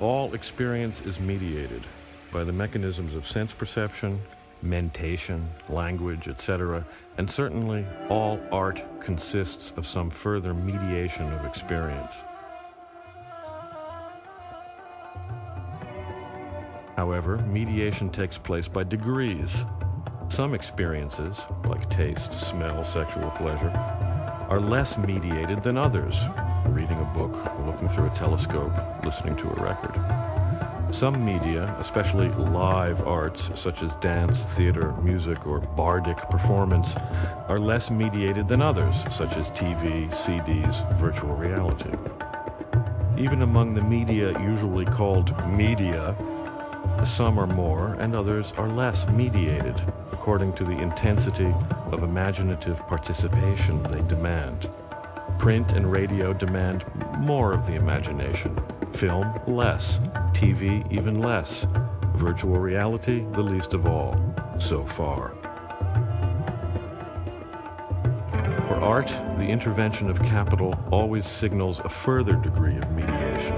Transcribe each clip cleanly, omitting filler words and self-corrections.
all experience is mediated by the mechanisms of sense perception, mentation, language, etc., and certainly all art consists of some further mediation of experience. However, mediation takes place by degrees. Some experiences, like taste, smell, sexual pleasure, are less mediated than others, reading a book, looking through a telescope, listening to a record. Some media, especially live arts such as dance, theater, music, or bardic performance, are less mediated than others, such as TV, CDs, virtual reality. Even among the media usually called media, some are more and others are less mediated, according to the intensity of imaginative participation they demand. Print and radio demand more of the imagination, film less, TV even less, virtual reality the least of all, so far. For art, the intervention of capital always signals a further degree of mediation.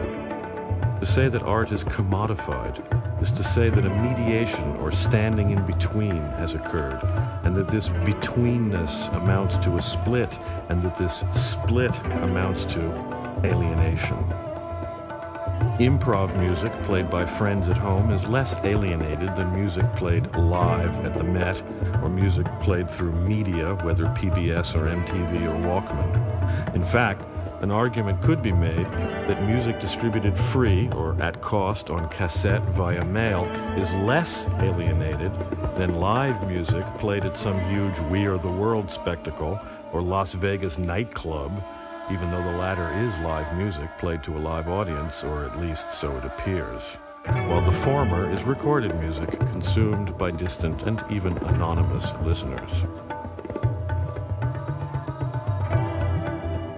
To say that art is commodified is to say that a mediation or standing in between has occurred, and that this betweenness amounts to a split, and that this split amounts to alienation. Improv music played by friends at home is less alienated than music played live at the Met, or music played through media, whether PBS or MTV or Walkman. In fact, an argument could be made that music distributed free or at cost on cassette via mail is less alienated than live music played at some huge We Are the World spectacle or Las Vegas nightclub, even though the latter is live music played to a live audience, or at least so it appears, while the former is recorded music consumed by distant and even anonymous listeners.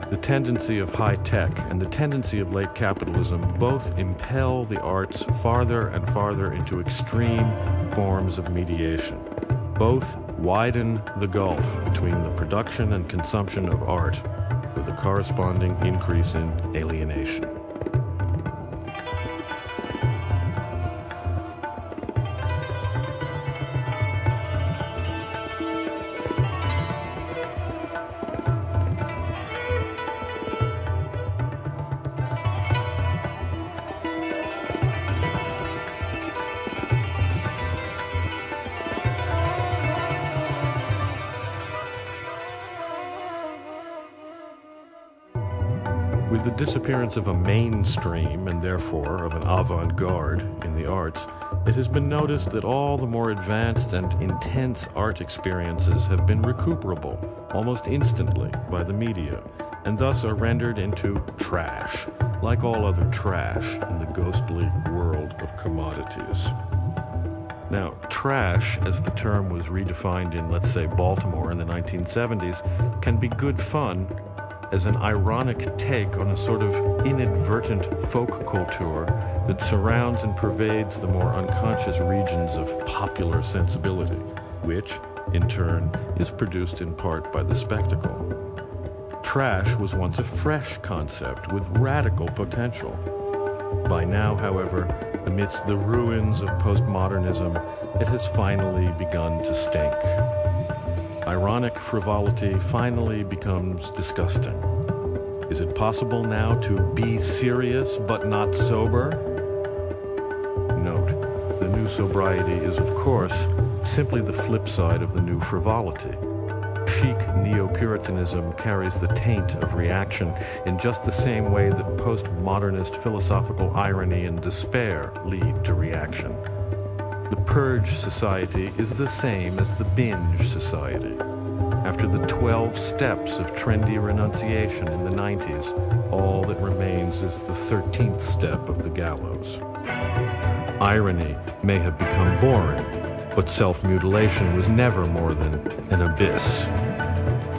The tendency of high tech and the tendency of late capitalism both impel the arts farther and farther into extreme forms of mediation. Both widen the gulf between the production and consumption of art, with a corresponding increase in alienation. With the disappearance of a mainstream, and therefore of an avant-garde in the arts, it has been noticed that all the more advanced and intense art experiences have been recuperable almost instantly by the media, and thus are rendered into trash, like all other trash in the ghostly world of commodities. Now, trash, as the term was redefined in, let's say, Baltimore in the 1970s, can be good fun as an ironic take on a sort of inadvertent folk culture that surrounds and pervades the more unconscious regions of popular sensibility, which, in turn, is produced in part by the spectacle. Trash was once a fresh concept with radical potential. By now, however, amidst the ruins of postmodernism, it has finally begun to stink. Ironic frivolity finally becomes disgusting. Is it possible now to be serious but not sober? Note, the new sobriety is, of course, simply the flip side of the new frivolity. Chic neo-Puritanism carries the taint of reaction in just the same way that postmodernist philosophical irony and despair lead to reaction. The purge society is the same as the binge society. After the 12 steps of trendy renunciation in the 90s, all that remains is the 13th step of the gallows. Irony may have become boring, but self-mutilation was never more than an abyss.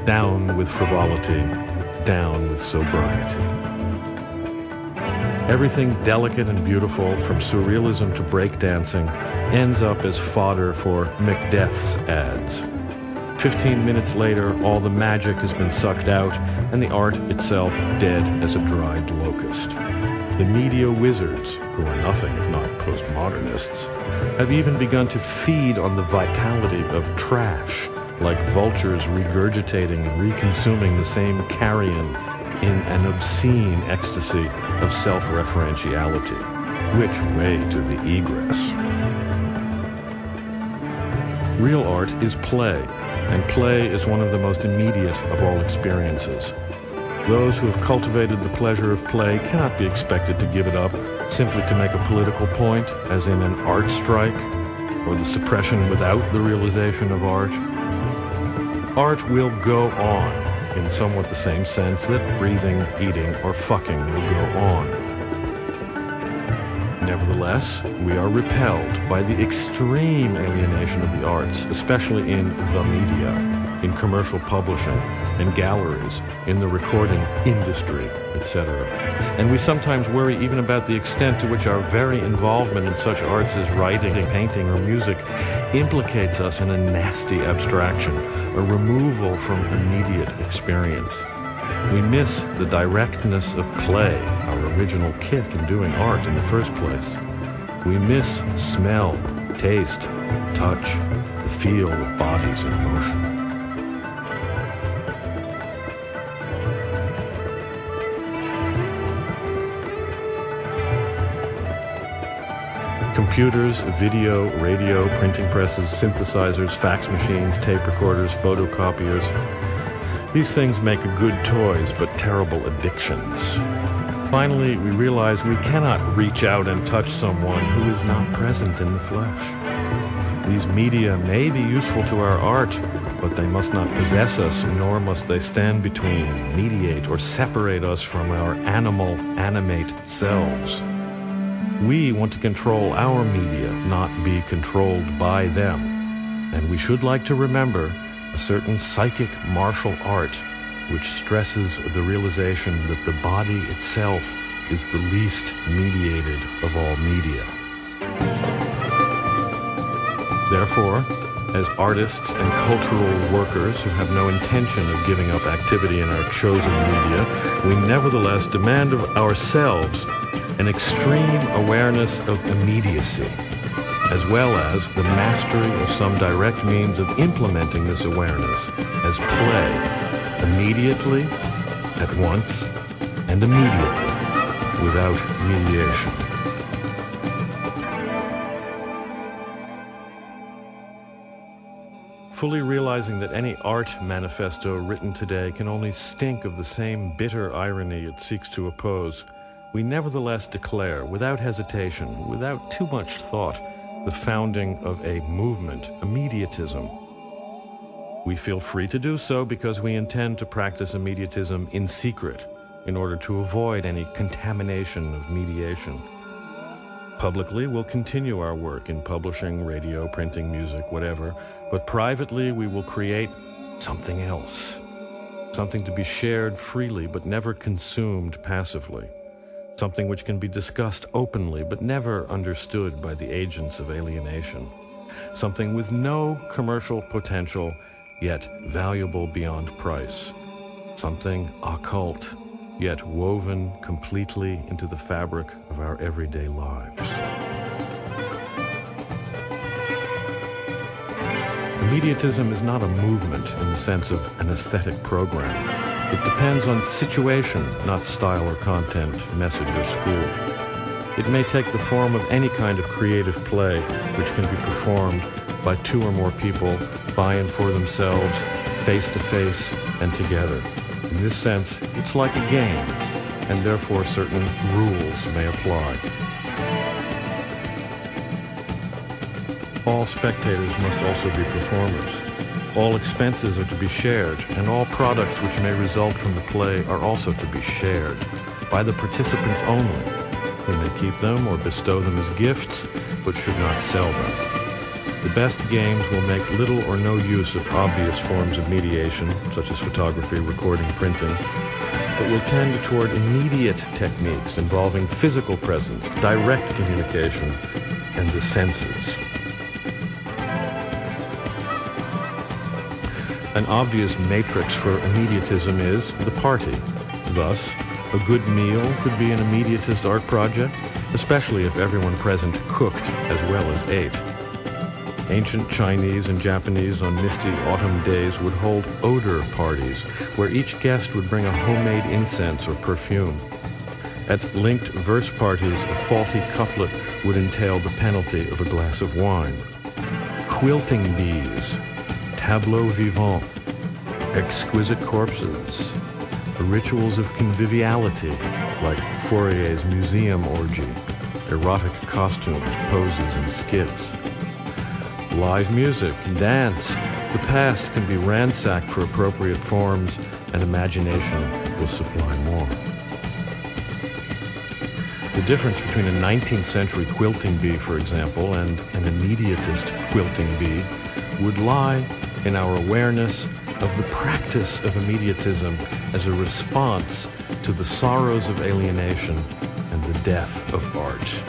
Down with frivolity, down with sobriety. Everything delicate and beautiful, from surrealism to breakdancing, ends up as fodder for McDeath's ads. 15 minutes later, all the magic has been sucked out, and the art itself dead as a dried locust. The media wizards, who are nothing if not postmodernists, have even begun to feed on the vitality of trash, like vultures regurgitating and reconsuming the same carrion in an obscene ecstasy of self-referentiality. Which way to the egress? Real art is play, and play is one of the most immediate of all experiences. Those who have cultivated the pleasure of play cannot be expected to give it up simply to make a political point, as in an art strike, or the suppression without the realization of art. Art will go on, in somewhat the same sense that breathing, eating, or fucking will go on. Nevertheless, we are repelled by the extreme alienation of the arts, especially in the media, in commercial publishing, in galleries, in the recording industry, etc. And we sometimes worry even about the extent to which our very involvement in such arts as writing, painting, or music implicates us in a nasty abstraction, a removal from immediate experience. We miss the directness of play, our original kick in doing art in the first place. We miss smell, taste, touch, the feel of bodies in motion. Computers, video, radio, printing presses, synthesizers, fax machines, tape recorders, photocopiers. These things make good toys, but terrible addictions. Finally, we realize we cannot reach out and touch someone who is not present in the flesh. These media may be useful to our art, but they must not possess us, nor must they stand between, mediate, or separate us from our animal, animate selves. We want to control our media, not be controlled by them. And we should like to remember a certain psychic martial art which stresses the realization that the body itself is the least mediated of all media. Therefore, as artists and cultural workers who have no intention of giving up activity in our chosen media, we nevertheless demand of ourselves an extreme awareness of immediacy, as well as the mastery of some direct means of implementing this awareness as play, immediately, at once, and immediately, without mediation. Fully realizing that any art manifesto written today can only stink of the same bitter irony it seeks to oppose, we nevertheless declare, without hesitation, without too much thought, the founding of a movement, immediatism. We feel free to do so because we intend to practice immediatism in secret in order to avoid any contamination of mediation. Publicly, we'll continue our work in publishing, radio, printing, music, whatever, but privately we will create something else, something to be shared freely but never consumed passively. Something which can be discussed openly but never understood by the agents of alienation. Something with no commercial potential, yet valuable beyond price. Something occult, yet woven completely into the fabric of our everyday lives. Immediatism is not a movement in the sense of an aesthetic program. It depends on situation, not style or content, message or school. It may take the form of any kind of creative play which can be performed by two or more people, by and for themselves, face to face and together. In this sense, it's like a game, and therefore certain rules may apply. All spectators must also be performers. All expenses are to be shared, and all products which may result from the play are also to be shared, by the participants only, who may keep them or bestow them as gifts, but should not sell them. The best games will make little or no use of obvious forms of mediation, such as photography, recording, printing, but will tend toward immediate techniques involving physical presence, direct communication, and the senses. An obvious matrix for immediatism is the party. Thus, A good meal could be an immediatist art project, especially if everyone present cooked as well as ate. Ancient Chinese and Japanese on misty autumn days would hold odor parties, where each guest would bring a homemade incense or perfume. At linked verse parties, a faulty couplet would entail the penalty of a glass of wine. Quilting bees, tableaux vivants, exquisite corpses, rituals of conviviality like Fourier's museum orgy, erotic costumes, poses, and skits. Live music, dance. The past can be ransacked for appropriate forms, and imagination will supply more. The difference between a 19th century quilting bee, for example, and an immediatist quilting bee would lie in our awareness of the practice of immediatism as a response to the sorrows of alienation and the death of art.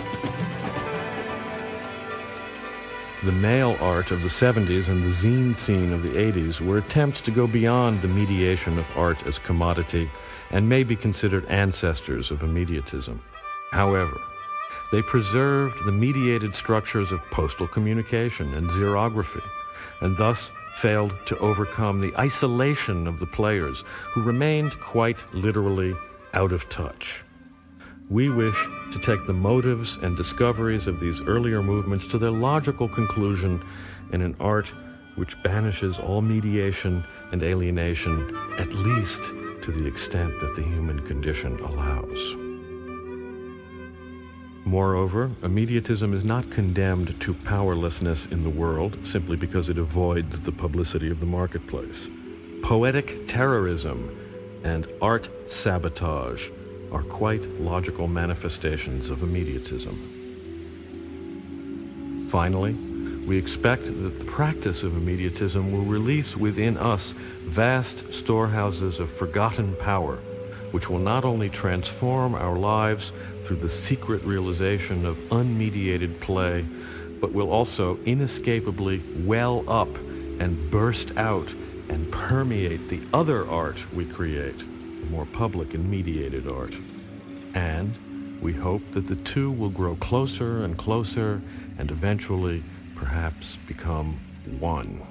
The mail art of the 70s and the zine scene of the 80s were attempts to go beyond the mediation of art as commodity and may be considered ancestors of immediatism. However, they preserved the mediated structures of postal communication and xerography, and thus failed to overcome the isolation of the players, who remained quite literally out of touch. We wish to take the motives and discoveries of these earlier movements to their logical conclusion in an art which banishes all mediation and alienation, at least to the extent that the human condition allows. Moreover, immediatism is not condemned to powerlessness in the world simply because it avoids the publicity of the marketplace. Poetic terrorism and art sabotage are quite logical manifestations of immediatism. Finally, we expect that the practice of immediatism will release within us vast storehouses of forgotten power, which will not only transform our lives through the secret realization of unmediated play, but will also inescapably well up and burst out and permeate the other art we create, the more public and mediated art. And we hope that the two will grow closer and closer and eventually perhaps become one.